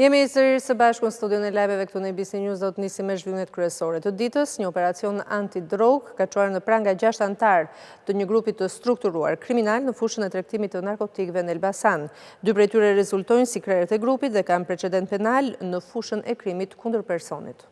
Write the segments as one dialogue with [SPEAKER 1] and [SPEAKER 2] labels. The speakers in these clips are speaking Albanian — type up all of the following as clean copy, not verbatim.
[SPEAKER 1] Jemi sërish së bashku në studion e lajmeve këtu në ABC News, do të nisim me zhvillimet kryesore të ditës. Një operacion antidrog ka çuar në pranga 6 antar të një grupi të strukturuar kriminal në fushën e tregtimit të narkotikëve në Elbasan. 2 prej tyre rezultojnë si krerët e grupit dhe kanë precedent penal në fushën e krimit kundër personit.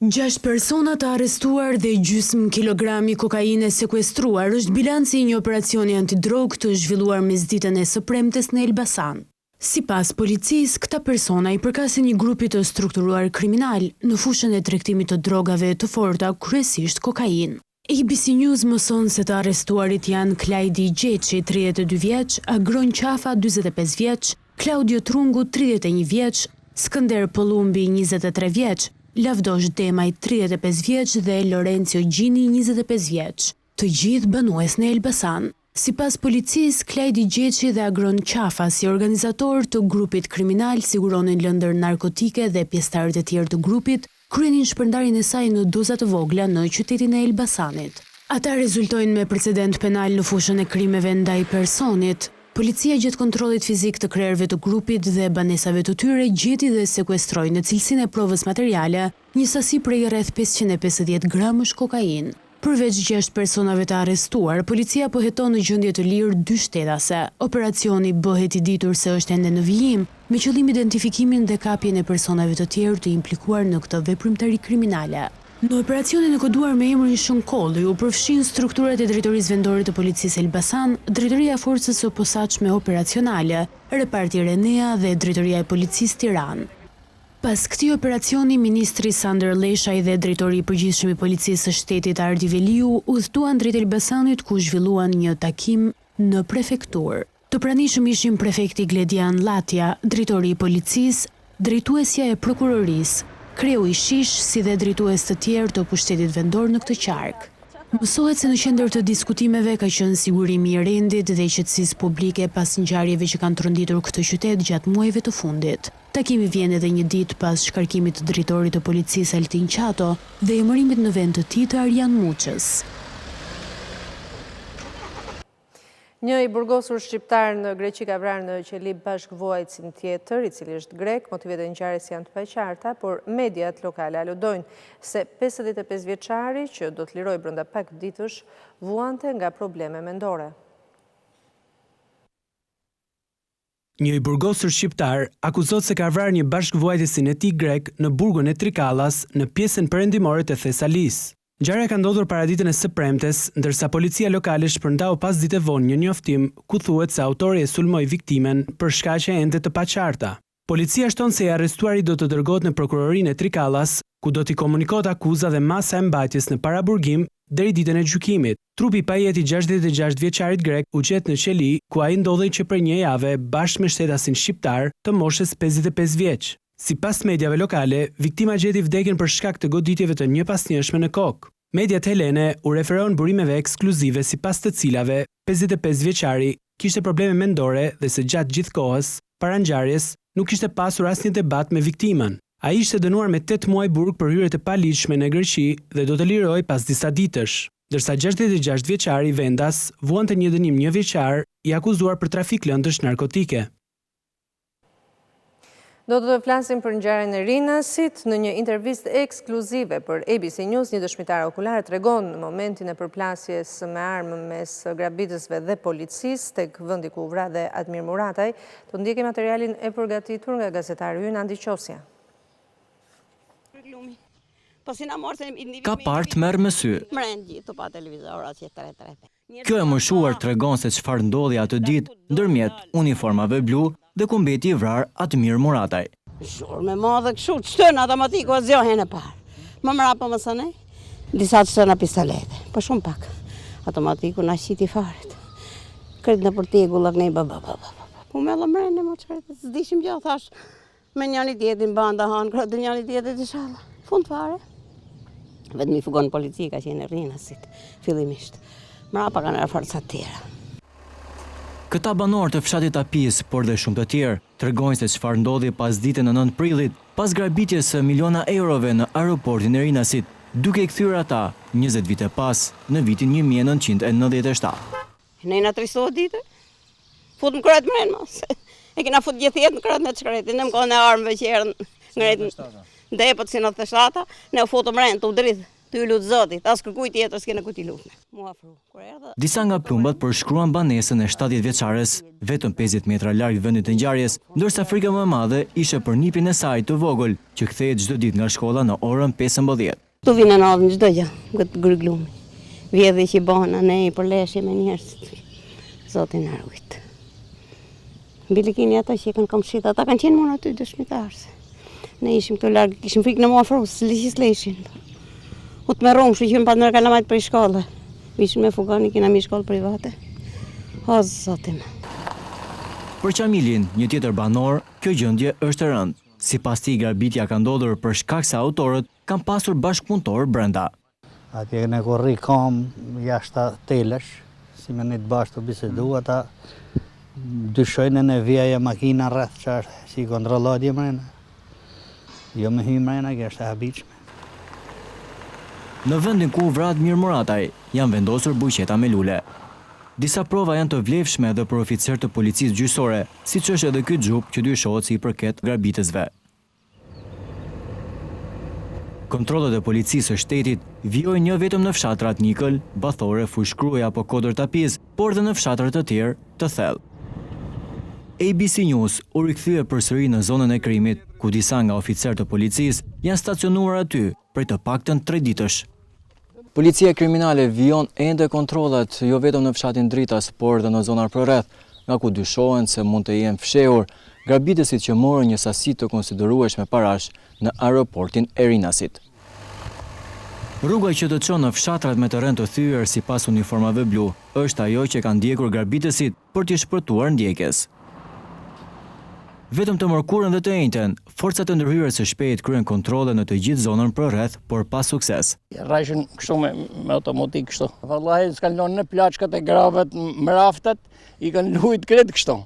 [SPEAKER 2] 6 persona të arrestuar dhe gjysmë kilogrami kokaine sekuestruar është bilanci i një operacioni antidrog të zhvilluar mesditën e së premtes në Elbasan. Sipas policisë, këta persona i përkasin një grupi të strukturuar kriminal në fushën e tregtimit të drogave të forta, kryesisht kokainë. ABC News mëson se të arrestuarit janë Klajdi Gjeçi, 32 vjeç, Agron Qafa, 45 vjeç, Klaudio Trungu, 31 vjeç, Skënder Pëllumbi, 23 vjeç, Lavdosh Demaj, 35 vjeç dhe Lorenzo Gjini, 25 vjeç, të gjithë banues në Elbasan. Sipas policisë, Klajdi Gjeçi dhe Agron Qafa si organizator të grupit kriminal siguronin lëndër narkotike dhe pjesëtarët e tjerë të grupit kryenin shpërndarjen e saj në doza të vogla në qytetin e Elbasanit. Ata rezultojnë me precedent penal në fushën e krimeve ndaj personit. Policia gjatë kontrollit fizik të krerëve të grupit dhe banesave të tyre gjeti dhe sekuestroi në cilësinë e provës materiale një sasi prej rreth 550 gramësh kokainë. Përveç 6 personave të arrestuar, policia po heton në gjendje të lirë 2 shtetase. Operacioni bëhet i ditur se është ende në vijim, me qëllim identifikimin dhe kapjen e personave të tjerë të implikuar në këtë veprimtari kriminale. Në operacionin e koduar me emrin Shënkolli u përfshin strukturat e Drejtorisë Vendore të Policisë Elbasan, Drejtoria e Forcës së Posaçme Operacionale, Reparti Renea dhe Drejtoria e Policisë Tiranë. Pas këtij operacioni, ministri Sander Leshaj dhe drejtori i përgjithshëm i Policisë së Shtetit Ardi Veliu udhëtuan drejt Elbasanit ku zhvilluan një takim në prefekturë. Të pranishëm ishin prefekti Gledian Latja, drejtori i policisë, drejtuesja e prokurorisë, kreu i shish si dhe drejtues të tjerë të pushtetit vendor në këtë qark. Mësohet se në qendër të diskutimeve ka qenë sigurimi i rendit dhe i qetësisë publike pas ngjarjeve që kanë tronditur këtë qytet gjatë muajve të fundit. Takimi vjen edhe një ditë pas shkarkimit të drejtorit të policisë Altin Qato dhe emërimit në vend të tij të Arjan Muçës.
[SPEAKER 1] Një i burgosur shqiptar në Greqi ka vrarë në qeli bashkëvuajtësin tjetër, i cili është grek. Motivet e ngjarjes janë të paqarta, por mediat lokale aludojnë se 55 vjeçari që do të lirojë brenda pak ditësh vuante nga probleme mendore.
[SPEAKER 3] Një i burgosur shqiptar akuzohet se ka vrarë një bashkëvuajtësin e tij grek në burgun e Trikallas në pjesën perëndimore të Thesalisë. Ngjarja ka ndodhur paraditën e së premtes, ndërsa policia lokale shpërndau pas dite vonë një njoftim ku thuhet se autori e sulmoi viktimen për shkaqe ende të paqarta. Policia shton se i arrestuari do të dërgohet në prokurorinë e Trikallas, ku do t'i komunikohet akuza dhe masa e mbajtjes në paraburgim deri ditën e gjykimit. Trupi i pajet i 66 vjeçarit grek u gjet në qeli, ku ai ndodhej që për një javë bashkë me shtetasin shqiptar të moshës 55 vjeç. Sipas mediave lokale, viktima gjeti vdekjen për shkak të goditjeve të njëpasnjëshme në kokë. Mediat helene u referohen burimeve ekskluzive sipas të cilave 55 vjeçari kishte probleme mendore dhe se gjatë gjithë kohës para ngjarjes nuk kishte pasur asnjë debat me viktimën. Ai ishte dënuar me 8 muaj burg për hyrje të paligjshme në Greqi dhe do të lirohej pas disa ditësh, ndërsa 66 vjeçari vendas vuante një dënim 1 vjeçar i akuzuar për trafik lëndësh narkotike.
[SPEAKER 1] Do të flasim për ngjarjen e Rinasit. Në një intervistë ekskluzive për ABC News, një dëshmitar okulare tregon momentin e përplasjes me armë mes grabitësve dhe policisë tek vendi ku u vra dhe Admir Murataj. Të ndjekim materialin e përgatitur nga gazetari ynë Andi Qosja.
[SPEAKER 4] Ka part merë më sy. Kjo e mëshuar tregon se çfarë ndodhi atë ditë ndërmjet uniformave blu dhe ku mbeti i vrar Admir Murataj.
[SPEAKER 5] Shurë me madhe këshu, qëtën automatiku a zjohen e parë. Më mrapa më sënej, disa qëtëna pistolete, për shumë pak. Automatiku na qiti faret. Kretë në për tegullak nej Po me lëmrene më qërët, s'dishim gjatë, thash, me njani tjetin banda hanë, kretë njani tjetit i shala. Fund fare. Vetë mi fugon polici ka qenë Rinasit, fillimisht. Mrapa ka në forcat tjera.
[SPEAKER 4] Këta banor të fshatit Apis, por dhe shumë të tjerë, tregojnë se çfarë ndodhi pas ditën e 9 prillit, pas grabitjes së miliona eurove në aeroportin e Rinasit, duke i kthyer ata 20 vite pas, në vitin 1997.
[SPEAKER 5] Ne na trisohet ditë. Fut më kretë mrenë, E kena fut gjithë jetë në kratë në të shkretin, në më kohën e armëve që erën ngretin depët si në të shtata, ne u fotëm rejnë të u dritë, të ju lutë zotit, asë kërkuj tjetër s'kene ku t'i lutë.
[SPEAKER 4] Disa nga plumbat përshkruan banesën e 70 vjeçares, vetëm 50 metra larg vendit të ngjarjes, ndërsa frika më e madhe ishte për nipin e saj të vogël, që kthehet çdo ditë nga shkolla në orën 15.
[SPEAKER 5] Tu vinë në adhë në çdo gjë, këtë gërglumi. Vjedhe që i bëna, ne i përleshje me njerës, zotin e rujtë. Bilikini ata që i kanë komshit, ata kanë qenë mona aty dëshmitarës. Ne ishim të largë, ishim frikë në mua frusë, liqis leshin. U të me rrumë, që qëmë pa të nërë kalamajt për i shkolle. Ishim me fugani, kina mi shkollë private. O, zotim.
[SPEAKER 4] Për Qamilin, një tjetër banor, kjo gjendje është e rëndë. Sipas tij, grabitja ka ndodhur për shkak se autorët kanë pasur bashkëpunëtor brenda.
[SPEAKER 6] Atje ne korri kam jashtë telesh, si me një të bashkë të bisedu, ata dyshojnë në vjeja makina rreth që është si kontrollatje mrena. Jo me hy mrena, kjo është e habitshme.
[SPEAKER 4] Në vendin ku vrat Mir Murataj, janë vendosur buqeta me lule. Disa prova janë të vlefshme edhe për oficer të policisë gjyqësore, siç është edhe ky xhup që dyshohet se i përket grabitësve. Kontrollet e policisë së shtetit vijojnë jo vetëm në fshatrat Nikël, Bathore, Fushkruaj apo Kodër Tapiz, por edhe në fshatrat të tjerë të thellë. ABC News u rikthye përsëri në zonën e krimit, ku disa nga oficerët të policisë janë stacionuar aty prej të paktën 3 ditësh. Policia kriminale vijon ende kontrollet jo vetëm në fshatin Dritas, por edhe në zonat përreth, nga ku dyshohen se mund të jenë fshehur grabitësit që morën një sasi të konsiderueshme parash në aeroportin e Rinasit. Rruga që të çon në fshatrat me terren të thyer sipas uniformave blu është ajo që kanë ndjekur grabitësit për t'i shpërtuar ndjekjes. Vetëm të mërkurën dhe të njëjtën, forcat e ndërhyrjes së shpejtë kryen kontrolle në të gjithë zonën përreth, por pa sukses.
[SPEAKER 7] Rrajshin kështu me automatik kështu. Vallahi s'kan lënë në plaçkat e gravet, mraftat, i kanë lujt kret kështu.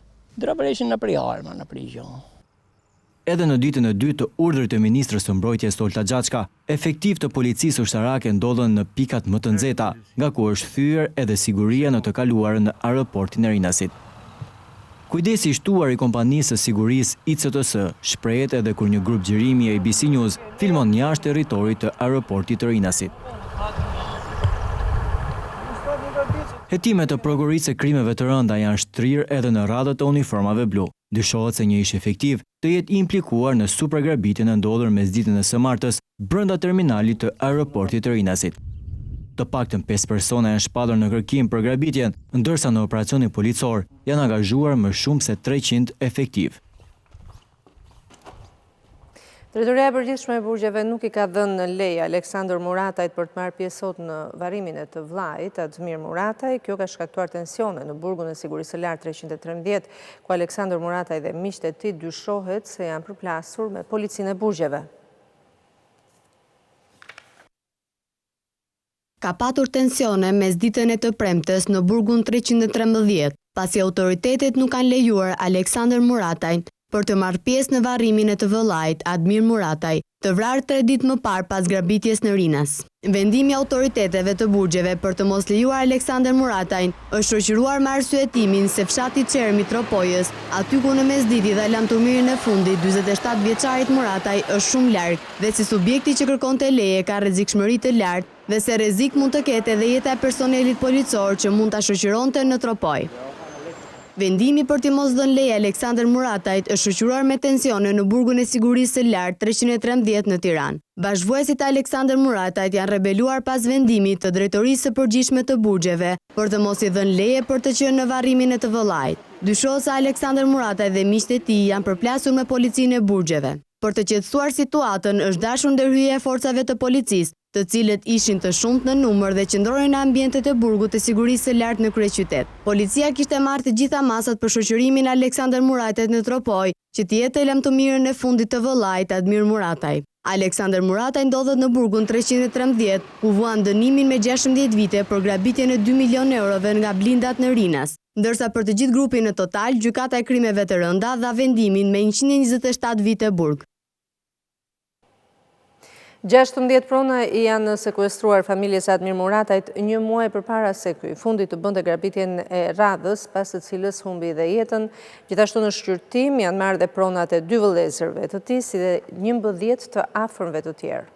[SPEAKER 7] Drapereshin në prej arma, në prej gjë.
[SPEAKER 4] Edhe në ditën e dytë të urdhrit të ministrës së mbrojtjes Stolta Xhaçka, efektiv të policisë ushtarake ndodhen në pikat më të nxehta, nga ku është thyer edhe siguria në të kaluarën në aeroportin e Rinasit. Kujdesi i shtuar i kompanisë së sigurisë ICTS shprehet edhe kur një grup xhirimi i ABC News filmon jashtë territorit të aeroportit të Rinasit. Hetimet të prokurisë së krimeve të rënda janë shtrirë edhe në radhët e uniformave blu. Dyshohet se një ish efektiv të jetë implikuar në supergrabitjen e ndodhur mesditën e së martës brenda terminalit të aeroportit të Rinasit. Të paktën 5 persona janë shpallur në kërkim për grabitjen, ndërsa në operacionin policor janë angazhuar më shumë se 300 efektiv.
[SPEAKER 1] Drejtoria e përgjithshme e burgjeve nuk i ka dhënë leje Aleksandër Muratajt për të marrë pjesë sot në varrimin e të vllajit, Admir Murataj. Kjo ka shkaktuar tensione në burgun e sigurisë së lartë 313, ku Aleksandër Murataj dhe miqtë e tij dyshohet se janë përplasur me policinë e burgjeve.
[SPEAKER 2] Ka patur tensione mes ditën e të premtes në burgun 313, pasi autoritetet nuk kanë lejuar Aleksandër Muratajt për të marrë pjesë në varrimin e të vëllait Admir Murataj, të vrarë 3 ditë më parë pas grabitjes në Rinas. Vendimi i autoriteteve të burgjeve për të mos lejuar Aleksandër Muratajn është shoqëruar me arsyetimin se fshati Çer Mitropojës, aty ku në mesditje dhe lamturmirin e fundit 47 vjeçarit Murataj është shumë larg dhe si subjekti që kërkonte leje ka rrezikshmëri të lartë dhe se rrezik mund të ketë edhe jeta e personelit policor që mund ta shoqëronte në Tropoj. Vendimi për t'i mos dhënë leje Aleksandër Muratajt është shoqëruar me tensione në burgun e sigurisë së lartë 313 në Tiranë. Bashkëvuajtësit e Aleksandër Muratajt janë rebeluar pas vendimit të drejtorisë së përgjithshme të burgjeve për të mos i dhënë leje për të qenë në varrimin e të vëllait. Dyshohet se Aleksandër Muratajt dhe miqtë e tij janë përplasur me policinë e burgjeve. Për të qetësuar situatën është dashur ndërhyjja e forcave të policisë, të cilët ishin të shumtë në numër dhe qëndronin në ambientet e burgut të sigurisë së lartë në kryeqytet. Policia kishte marrë të gjitha masat për shoqërimin e Aleksandër Muratajt në Tropoj, që të jetë lamturmirën e fundit të vëllait Admir Murataj. Aleksandër Murataj ndodhet në burgun 313, ku vuan dënimin me 16 vite për grabitjen e 2 milion eurove nga blindat në Rinas. Ndërsa për të gjithë grupin në total, gjykata e krimeve të rënda dha vendimin me 127 vite burg.
[SPEAKER 1] 16 prona janë sekuestruar familjes Admir Muratajt 1 muaj përpara se ky fundi të bënte grabitjen e radhës, pas së cilës humbi dhe jetën. Gjithashtu në shqyrtim janë marrë dhe pronat e 2 vëllezërve të tij, si dhe 11 të afërmve të tjerë.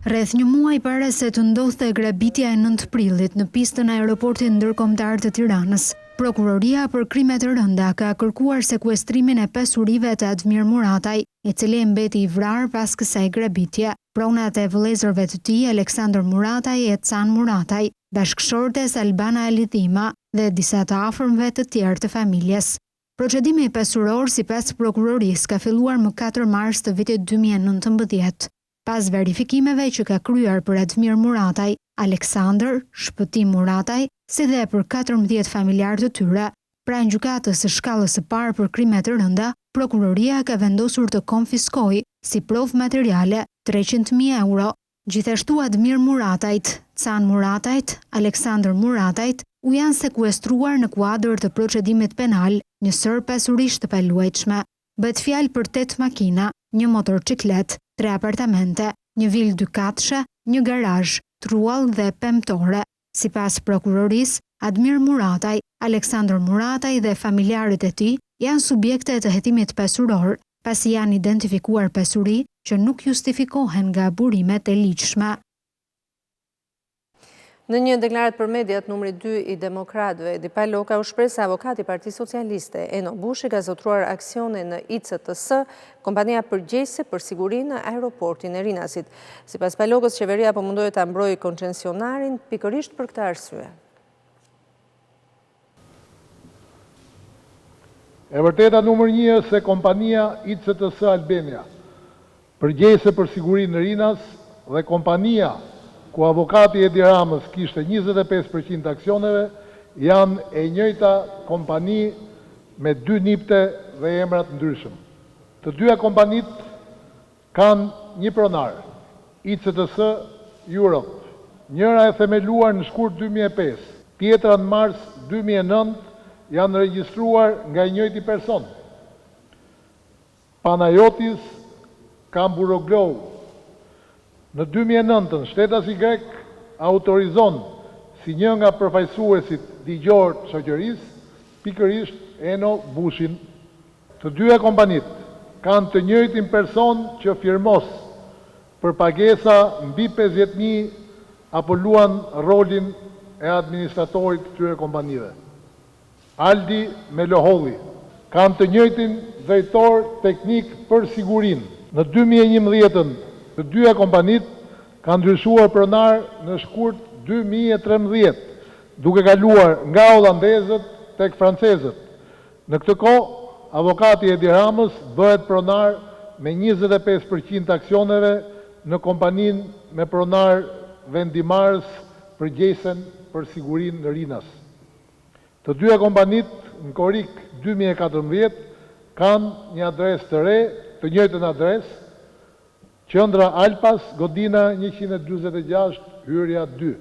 [SPEAKER 8] Rreth 1 muaj para se të ndodhte grabitja e 9 prillit në pistën e aeroportit ndërkombëtar të Tiranës, Prokuroria për krime të rënda ka kërkuar sekuestrimin e pasurive të Admir Murataj, i cili mbeti i vrarë pas kësaj grabitje. Pronat e vëllezërve të tij, Aleksandër Murataj e Can Murataj, bashkëshortes Albana Alidhima dhe disa të afërmve të tjerë të familjes. Procedimi pasuror sipas prokurorisë ka filluar më 4 mars të vitit 2019. Pas verifikimeve që ka kryer për Admir Murataj, Aleksandër, Shpëtim Murataj, si dhe për 14 familjarë të tyre, pranë gjykatës së shkallës së parë për krime të rënda, prokuroria ka vendosur të konfiskojë si provë materiale 300.000 euro. Gjithashtu Admir Muratajt, Can Muratajt, Aleksandër Muratajt u janë sekuestruar në kuadër të procedimit penal, njësër pasurish të paluajtshme. Bëhet fjalë për 8 makina, 1 motorciklet, 3 apartamente, 1 vilë 2 katëshe, 1 garazh, truall dhe pemtore. Sipas prokurorisë, Admir Murataj, Aleksandër Murataj dhe familjarët e tij janë subjekte të hetimit pasuror, pasi janë identifikuar pasuri që nuk justifikohen nga burimet e ligjshme.
[SPEAKER 1] Në një deklaratë për mediat, numri 2 i demokratëve, Edi Paloka, u shpreh se avokati i Partisë Socialiste, Eno Bushi, ka zotruar aksione në ICTS, kompania përgjegjëse për sigurinë në aeroportin e Rinasit. Sipas Palokës, qeveria po mundohet ta mbrojë koncesionarin pikërisht për këtë arsye.
[SPEAKER 9] E vërteta numër 1 se kompania ICTS Albania, përgjegjëse për sigurinë në Rinas, dhe kompania ku avokati Edi Ramës kishte 25% aksioneve, janë e njëjta kompani me 2 nipte dhe emrat ndryshëm. Të dyja kompanit kanë një pronar, ICTS Europe. Njëra e themeluar në shkurt 2005, tjetra në mars 2009, janë regjistruar nga i njëjti person. Panayotis Kamburoglou. Në 2009, shtetasi grek autorizon si një nga përfaqësuesit ligjor të shoqërisë, pikërisht Eno Bushin. Të dyja kompanit kanë të njëjtin person që firmos për pagesa mbi 50.000 apo luan rolin e administratorit të tyre kompanive. Aldi me Loholli kanë të njëjtin drejtor teknik për sigurinë. Në 2011 të dyja kompanit kanë ndryshuar pronar në shkurt 2013, duke kaluar nga holandezët tek francezët. Në këtë kohë, avokati Edi Ramës bëhet pronar me 25% aksioneve në kompaninë me pronar vendimarrës përgjegjësen për sigurinë në Rinas. Të dyja kompanit në korrik 2014 kanë një adresë të re, të njëjtën adresë, Qendra Alpas, Godina 146, hyrja 2.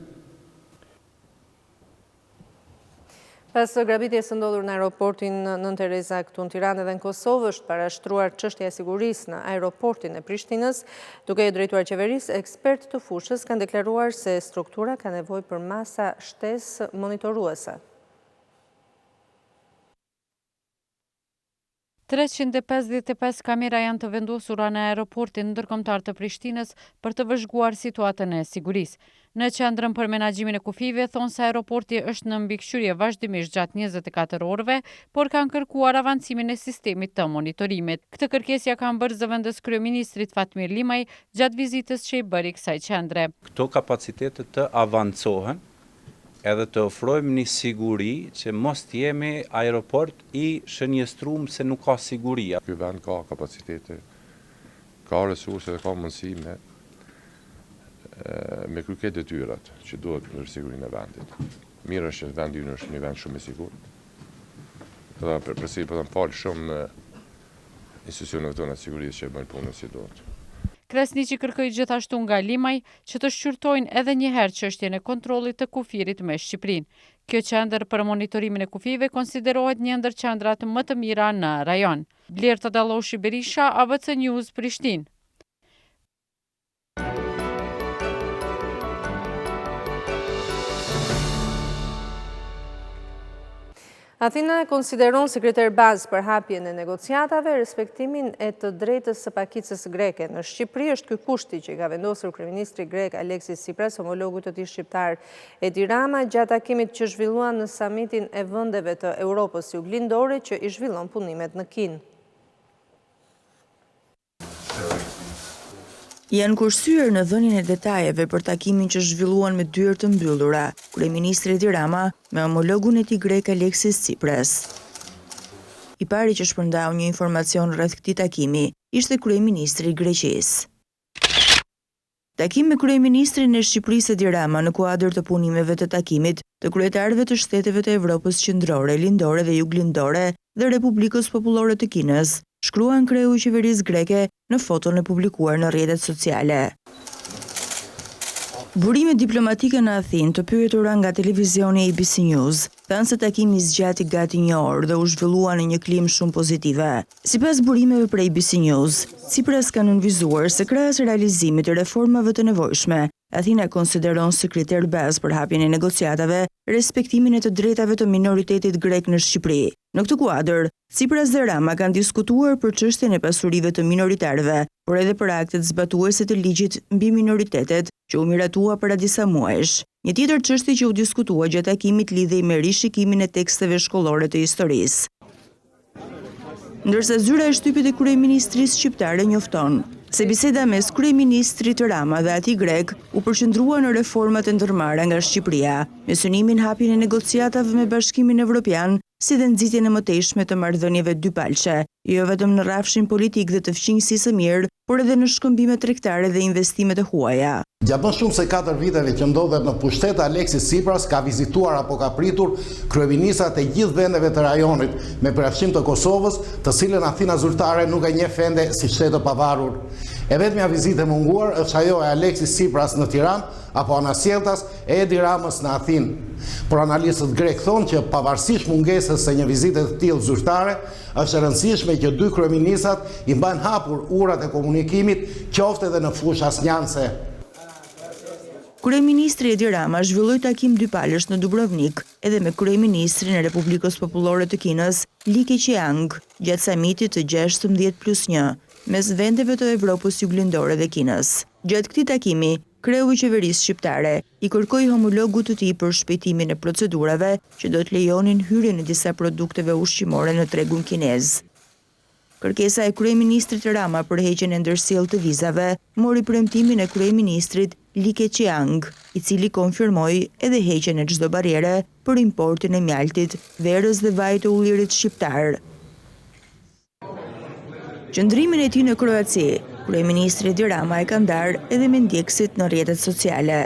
[SPEAKER 1] Pas grabitjes së ndodhur në aeroportin Nën Tereza këtu në Tiranë dhe në Kosovë, është parashtruar çështja e sigurisë në aeroportin e Prishtinës, duke i drejtuar qeverisë, ekspertë të fushës kanë deklaruar se struktura ka nevojë për masa shtesë monitoruese.
[SPEAKER 10] 355 kamera janë të vendosura në aeroportin ndërkombëtar të Prishtinës për të vëzhguar situatën e sigurisë. Në qendrën për menaxhimin e kufive thonë se aeroporti është në mbikëqyrje vazhdimisht gjatë 24 orëve, por kanë kërkuar avancimin e sistemit të monitorimit. Këtë kërkesë ja kanë bërë zëvendës kryeministrit Fatmir Limaj gjatë vizitës që i bëri kësaj qendre.
[SPEAKER 11] Këto kapacitete të avancohen edhe të ofrojmë një siguri që mos të jemi aeroport i shënjestruar se nuk ka siguria.
[SPEAKER 12] Ky vend ka kapacitete, ka resurse dhe ka mundësi me kryket detyrat që duhet për sigurinë e vendit. Mirë është që vendi ynë është një vend shumë i sigurt. Dhe përsi po të falë shumë institucioneve tona të sigurisë që bëjnë punën si duhet.
[SPEAKER 10] Krasniqi kërkoi gjithashtu nga Limaj që të shqyrtojnë edhe një herë çështjen e kontrollit të kufirit me Shqipërinë. Kjo qendër për monitorimin e kufive konsiderohet një ndër qendrat më të mira në rajon. Blerta Dalloshi Berisha, ABC News, Prishtinë.
[SPEAKER 1] Athina konsideron si kriter bazë për hapjen e negociatave respektimin e të drejtës së pakicës greke. Në Shqipëri është ky kushti që i ka vendosur kryeministri grek Aleksis Tsipras homologut të tij shqiptar Edi Rama gjatë takimit që zhvilluan në samitin e vendeve të Europës Juglindore që i zhvillon punimet në Kinë.
[SPEAKER 13] Janë kursyer në dhënien e detajeve për takimin që zhvilluan me dyert të mbyllura, kryeministri Edi Rama me homologun e tij grek Aleksis Tsipras. I pari që shpërndau një informacion rreth këtij takimi ishte kryeministri i Greqisë. Takim me kryeministrin e Shqipërisë Edi Rama në kuadër të punimeve të takimit të kryetarëve të shteteve të Evropës Qendrore, Lindore dhe Juglindore dhe Republikës Popullore të Kinës, shkruan kreu i qeverisë greke në foton e publikuar në rrjetet sociale. Burime diplomatike në Athinë të pyetura nga televizioni ABC News thanë se takimi zgjati gati 1 orë dhe u zhvillua në një klim shumë pozitive. Sipas burimeve për ABC News, Tsipras ka nënvizuar se krahas realizimit të reformave të nevojshme, Athina konsideron si kriter bazë për hapjen e negociatave respektimin e të drejtave të minoritetit grek në Shqipëri. Në këtë kuadër, Tsipras dhe Rama kanë diskutuar për çështjen e pasurive të minoritarëve, por edhe për aktet zbatuese të ligjit mbi minoritetet që u miratua para disa muajsh. Një tjetër çështje që u diskutua gjatë takimit lidhej me rishikimin e teksteve shkollore të historisë. Ndërsa zyra e shtypit e kryeministrisë shqiptare njofton se biseda mes kryeministrit Rama dhe atij grek u përqendrua në reformat e ndërmarra nga Shqipëria, me synimin hapjen e negociatave me Bashkimin Evropian, si dhe nxitjen e mëtejshme të marrëdhënieve dypalqe, jo vetëm në rrafshin politik dhe të fqinjësisë së mirë, por edhe në shkëmbime tregtare dhe investimet e huaja.
[SPEAKER 14] Gjatë më shumë se 4 viteve që ndodhet në pushtet, Aleksis Tsipras ka vizituar apo ka pritur kryeministrat e gjithë vendeve të rajonit, me përfshim të Kosovës, të cilën Athina zyrtare nuk e njeh ende si shtet të pavarur. E vetmja vizitë e munguar është ajo e Aleksis Tsipras në Tiranë apo anasjelltas e Edi Ramës në Athinë. Por analistët grek thonë që pavarësisht mungesës së një vizite të tillë zyrtare, është e rëndësishme që dy kryeministrat i mbajnë hapur urat e komunikimit, qoftë edhe në fushë asnjanse.
[SPEAKER 13] Kryeministri Edi Rama zhvilloi takim dypalësh në Dubrovnik edhe me kryeministrin e Republikës Popullore të Kinës, Li Keqiang, gjatë samitit të 16+1 mes vendeve të Evropës Juglindore dhe Kinës. Gjatë këtij takimi, kreu i qeverisë shqiptare i kërkoi homologut të tij për shpejtimin e procedurave që do të lejonin hyrjen e disa produkteve ushqimore në tregun kinez. Kërkesa e kryeministrit Rama për heqjen e ndërsjellë të vizave mori premtimin e kryeministrit Li Keqiang, i cili konfirmoi edhe heqjen e çdo barriere për importin e mjaltit, verës dhe vajit të ullirit shqiptar. Qëndrimin e tij në Kroaci, kryeministri Edi Rama e ka ndarë edhe me ndjekësit në rrjetet sociale.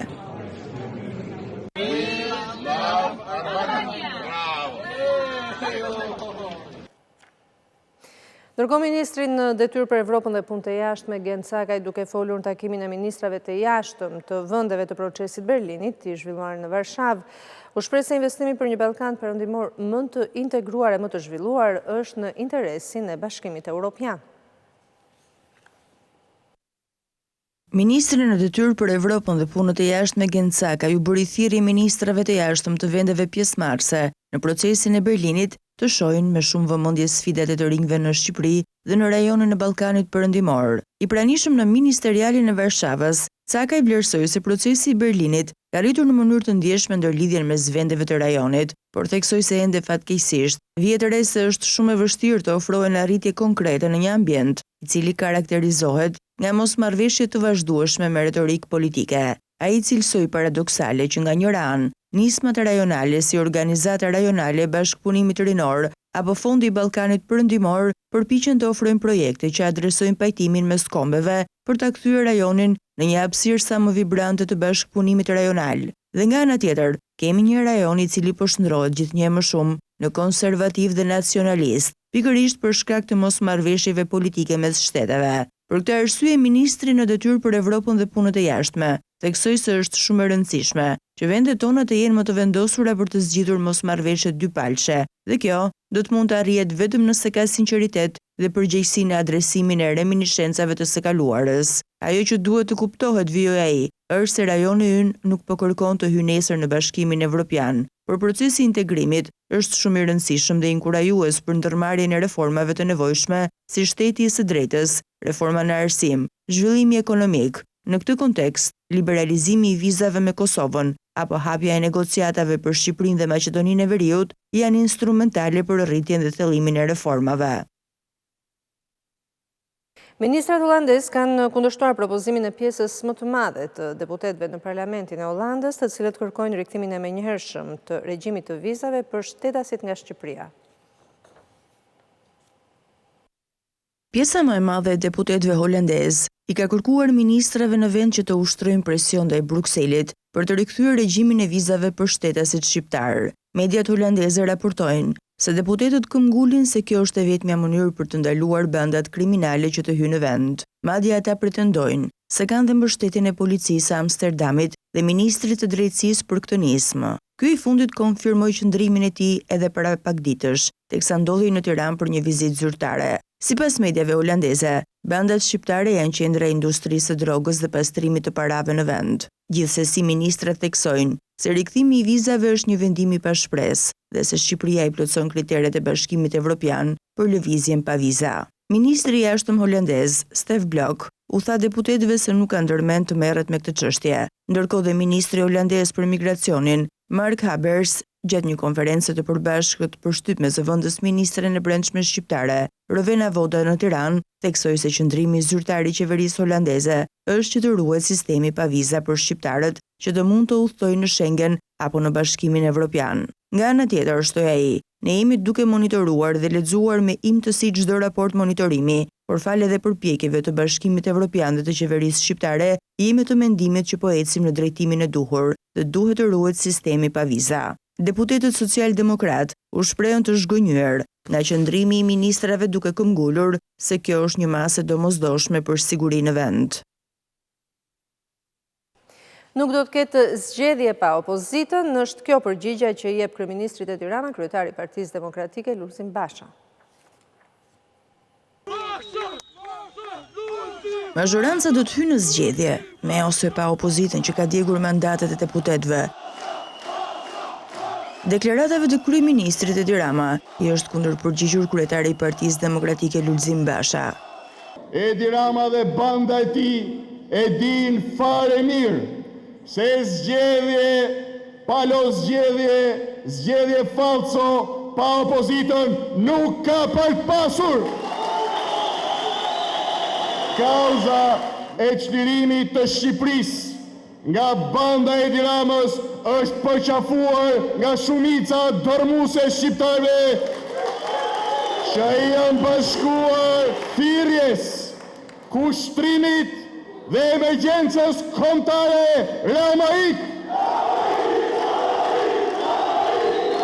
[SPEAKER 1] Ndërkohë ministri në detyrë për Evropën dhe punë të jashtme Gencakaj, duke folur në takimin e ministrave të jashtëm të vendeve të procesit Berlinit, i zhvilluar në Varshavë, u shpreh se investimi për një Ballkan perëndimor më të integruar e më të zhvilluar është në interesin e Bashkimit Evropian.
[SPEAKER 13] Ministri në detyrë për Evropën dhe punët e jashtme Gencakaj u bëri thirrje ministrave të jashtëm të vendeve pjesëmarrëse në procesin e Berlinit të shohin me shumë vëmendje sfidat e të rinjve në Shqipëri dhe në rajonin e Ballkanit perëndimor. I pranishëm në ministerialin e Varshavës, Çakaj vlerësoi se procesi i Berlinit ka rritur në mënyrë të ndjeshme ndërlidhjen mes vendeve të rajonit, por theksoi se ende fatkeqësisht vjet re se është shumë e vështirë të ofrohen arritje konkrete në një ambient i cili karakterizohet nga mosmarrëveshje të vazhdueshme me retorikë politike. Ai cilësoi paradoksale që nga njëra anë, nismat rajonale si Organizata Rajonale e Bashkëpunimit Rinor apo Fondi i Ballkanit Perëndimor përpiqen të ofrojnë projekte që adresojnë pajtimin mes kombeve për ta kthyer rajonin në një hapësirë sa më vibrante të bashkëpunimit rajonal. Dhe nga ana tjetër, kemi një rajon i cili po shndrohet gjithnjë më shumë në konservativ dhe nacionalist, pikërisht për shkak të mosmarrëveshjeve politike mes shteteve. Për këtë arsye, ministri në detyrë për Evropën dhe punët e jashtme theksoi se është shumë e rëndësishme që vendet tona të jenë më të vendosura për të zgjidhur mosmarrëveshje dypalqe, dhe kjo do të mund të arrihet vetëm nëse ka sinqeritet dhe përgjegjësi në adresimin e reminiscencave të së kaluarës. Ajo që duhet të kuptohet, vijoi ai, është se rajoni ynë nuk po kërkon të hyjë nesër në Bashkimin Evropian, por procesi i integrimit është shumë i rëndësishëm dhe inkurajues për ndërmarrjen e reformave të nevojshme si shteti i së drejtës, reforma në arsim, zhvillimi ekonomik. Në këtë kontekst, liberalizimi i vizave me Kosovën apo hapja e negociatave për Shqipërinë dhe Maqedoninë e Veriut janë instrumentale për rritjen dhe thellimin e reformave.
[SPEAKER 1] Ministrat holandez kanë kundërshtuar propozimin e pjesës më të madhe të deputetëve në Parlamentin e Hollandës, të cilët kërkojnë riktimin e menjëhershëm të regjimit të vizave për shtetasit nga Shqipëria.
[SPEAKER 13] Pjesa më e madhe e deputetëve holandez i ka kërkuar ministrave në vend që të ushtrojnë presion ndaj Brukselit për të rikthyer regjimin e vizave për shtetasit shqiptar. Mediat holandeze raportojnë se deputetët këmbgulin se kjo është e vetmja mënyrë për të ndaluar bandat kriminale që të hyjnë në vend. Madje ata pretendojnë se kanë dhe mbështetjen e policisë së Amsterdamit dhe ministrit të drejtësisë për këtë nismë. Ky i fundit konfirmoi qëndrimin e tij edhe para pak ditësh, teksa ndodhej në Tiranë për një vizitë zyrtare. Sipas mediave holandeze, bandat shqiptare janë qendra e industrisë së drogës dhe pastrimit të parave në vend. Gjithsesi, ministrat theksojnë se rikthimi i vizave është një vendim i pashpresë dhe se Shqipëria i plotson kriteret e Bashkimit Evropian për lëvizjen pa viza. Ministri i jashtëm holandez, Stef Blok, u tha deputetëve se nuk ka ndërmend të merret me këtë çështje, ndërkohë dhe ministri holandez për migracionin, Mark Habers, gjatë një konferencë të përbashkët për shtyp me zëvendës ministren e brendshme shqiptare, Rovena Voda në Tiranë, theksoi se qëndrimi zyrtar i qeverisë holandeze është që të ruhet sistemi pa viza për shqiptarët që të mund të udhtojnë në Schengen apo në Bashkimin Evropian. Nga ana tjetër, shtoi ai, ne jemi duke monitoruar dhe lexuar me imtësi çdo raport monitorimi, por fal edhe përpjekjeve të Bashkimit Evropian dhe të qeverisë shqiptare, jemi të mendimit që po ecim në drejtimin e duhur dhe duhet të ruhet sistemi pa viza. Deputetët social-demokrat u shprehën të zhgënjur nga qëndrimi i ministrave duke këmbgulur se kjo është një masë domosdoshme për siguri në vend.
[SPEAKER 1] Nuk do të ketë zgjedhje pa opozitën, është kjo përgjigja që i jep kryeministrit e Tiranës, kryetari i Partisë Demokratike Lulzim Basha.
[SPEAKER 13] Mazhoranca do të hyjë në zgjedhje, me ose pa opozitën që ka djegur mandatet e deputetëve. Deklaratave të kryeministrit e Tiranës i është kundërpërgjigjur kryetari i Partisë Demokratike Lulzim Basha.
[SPEAKER 15] Edi Rama dhe banda e tij e din fare mirë se zgjedhje pa lo zgjedhje falso pa opozitën nuk ka pasur. Kauza e çlirimit të Shqipërisë nga banda e Edi Ramës është përqafuar nga shumica dërmuese shqiptarëve që janë bashkuar thirrjes, kushtrimit dhe emergjencës kombëtare Ramait.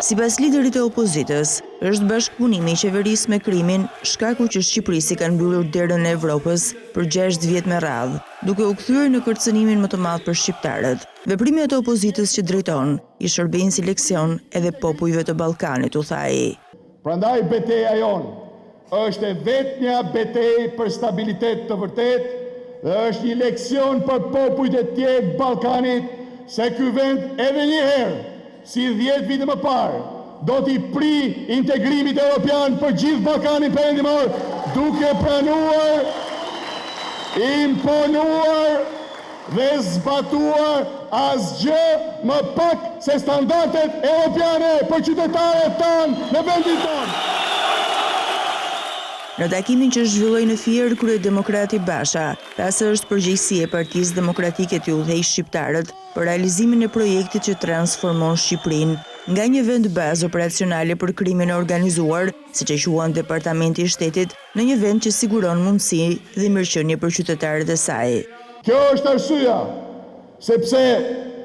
[SPEAKER 13] Sipas liderit e opozitës, është bashkëpunimi i qeverisë me krimin shkaku që Shqipërisi kanë mbyllur derën e Evropës për 6 vjet me radhë, duke u kthyer në kërcënimin më të madh për shqiptarët. Veprimi i opozitës që drejton i shërbejnë si leksion edhe popujve të Ballkanit, u tha ai.
[SPEAKER 15] Prandaj betejë jonë është e vetmja betejë për stabilitet të vërtetë dhe është një leksion për popujt e tjerë të Ballkanit se ky vend edhe një herë, si 10 vite më parë, do t'i pri integrimit evropian për gjithë Ballkanin perëndimor, duke pranuar, imponuar dhe zbatuar asgjë më pak se standardet evropiane për qytetarët tanë në vendin tonë.
[SPEAKER 13] Në takimin që zhvilloi në Fier, kryedemokrati Basha, tha se është përgjegjësi e Partisë Demokratike të udhëheqë shqiptarët për realizimin e projektit që transformon Shqipërinë nga një vend bazë operacionale për krimin e organizuar, siç e quan Departamenti i Shtetit, në një vend që siguron mundësi dhe mirëqenie për qytetarët e saj.
[SPEAKER 15] Kjo është arsyeja sepse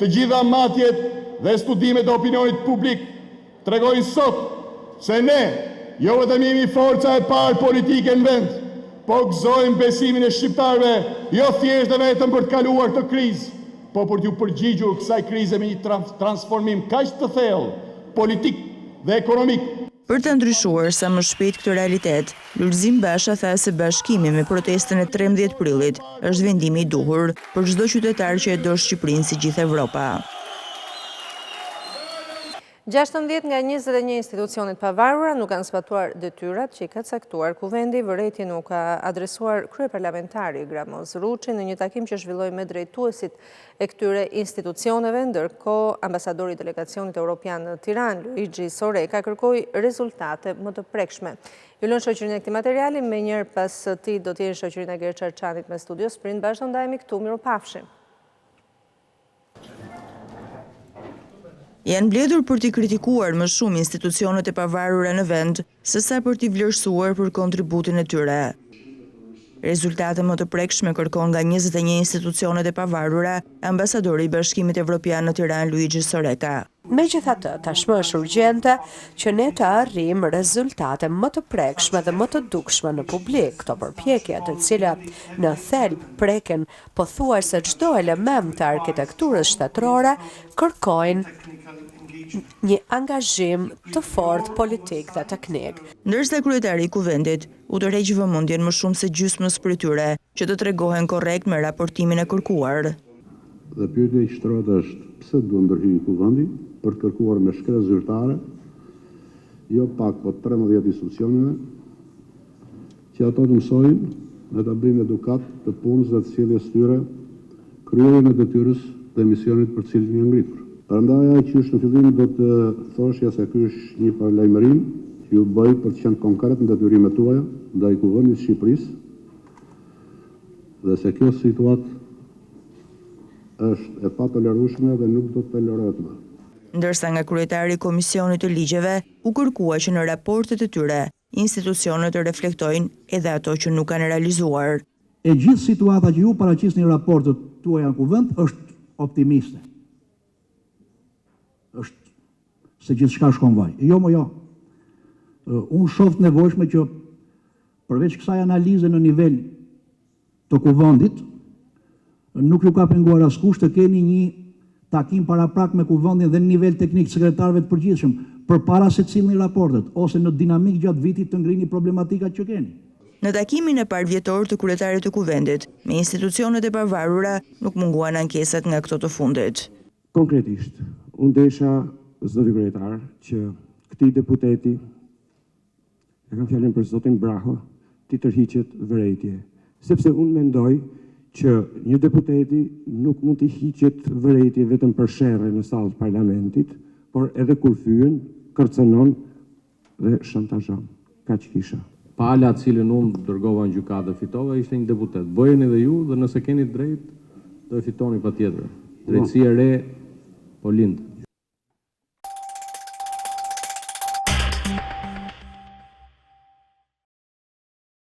[SPEAKER 15] të gjitha matjet dhe studimet e opinionit publik tregojnë sot se ne jo vetëm jemi forca e parë politike në vend, po gëzojmë besimin e shqiptarëve, jo thjesht dhe vetëm për të kaluar këtë krizë, po për t'ju përgjigjur kësaj krize me një transformim kaq të thellë, politik dhe ekonomik,
[SPEAKER 13] Për të ndryshuar sa më shpejt këtë realitet, Lulzim Basha tha se bashkimi me protestën e 13 prillit është vendimi i duhur për çdo qytetar që e do Shqipërinë si gjithë Evropa.
[SPEAKER 1] 16 nga 21 institucionet pavarura nuk kanë zbatuar detyrat që i ka caktuar kuvendi. Vërejtje nuk ka adresuar kryeparlamentari Gramoz Ruçi në një takim që zhvilloi me drejtuesit e këtyre institucioneve, ndërkohë ambasadori i delegacionit evropian në Tiranë, Luigi Soreka, kërkoi rezultate më të prekshme. Ju lën shoqërinë e këtij materiali, më njëherë pas tij do të jenë shoqërinë e Gerçarçanit me studios Prill. Bashkë ndajemi këtu, mirupafshim.
[SPEAKER 13] Janë mbledhur për t'i kritikuar më shumë institucionet e pavarura në vend, sesa për t'i vlerësuar për kontributin e tyre. Rezultate më të prekshme kërkon nga 21 institucionet e pavarura, ambasadori i Bashkimit Evropian në Tiranë Luigi Soreka.
[SPEAKER 16] Megjithatë, tashmë është urgjente që ne të arrijmë rezultate më të prekshme dhe më të dukshme në publik. Këto përpjekje, të cilat në thelb preken pothuajse çdo element të arkitekturës shtetërore, kërkojnë një angazhim të fortë politik dhe teknik.
[SPEAKER 13] Ndërsa kryetari i kuvendit u tërheq vëmendjen më shumë se gjysmës prej tyre që të tregohen korrekt me raportimin e kërkuar.
[SPEAKER 17] Dhe pyetja që shtrohet është pse duhet ndërhyjë kuvendi për të kërkuar me shkresë zyrtare, jo pak po 13 institucioneve, që ato të mësojnë dhe ta bëjnë edukat të punës dhe të sjelljes tyre, kryerjen e detyrës dhe misionit për cilin janë ngritur. Prandaj që është në fillim do të thoshja se ky është një paralajmërim që ju bëj për të qenë konkret në detyrimet tuaja ndaj kuvendit të Shqipërisë dhe se kjo situatë është e patolerueshme dhe nuk do të tolerohet më.
[SPEAKER 13] Ndërsa nga kryetari i Komisionit të Ligjeve u kërkua që në raportet e tyre institucionet të reflektojnë edhe ato që nuk kanë realizuar.
[SPEAKER 18] E gjithë situata që ju paraqisni në raportet tuaja në kuvend është optimiste. Është se gjithçka shkon vaj. Jo, mo jo. Unë shoh të nevojshme që përveç kësaj analize në nivel të kuvendit, nuk ju ka penguar askush të keni një takim paraprak me kuvendin dhe në nivel teknik sekretarëve të përgjithshëm përpara se të sillni raportet ose në dinamik gjatë vitit të ngrini problematikat që keni.
[SPEAKER 13] Në takimin e parë vjetor të kryetarit të kuvendit me institucionet e pavarura nuk munguan ankesat nga këto të fundit.
[SPEAKER 19] Konkretisht, unë desha zoti kryetar që këtij deputeti, e kam fjalën për zotin Braho, ti tërhiqet vërejtje, sepse unë mendoj që një deputeti nuk mund të hiqet vërejtje vetëm për sherrë në sallë të parlamentit, por edhe kur fyen, kërcënon dhe shantazhon. Kaq kisha.
[SPEAKER 20] Pala cilën unë dërgova në gjykatë dhe fitova ishte një deputet. Bëjeni edhe ju dhe nëse keni drejt, do e fitoni patjetër. Drejtësia e re po lind.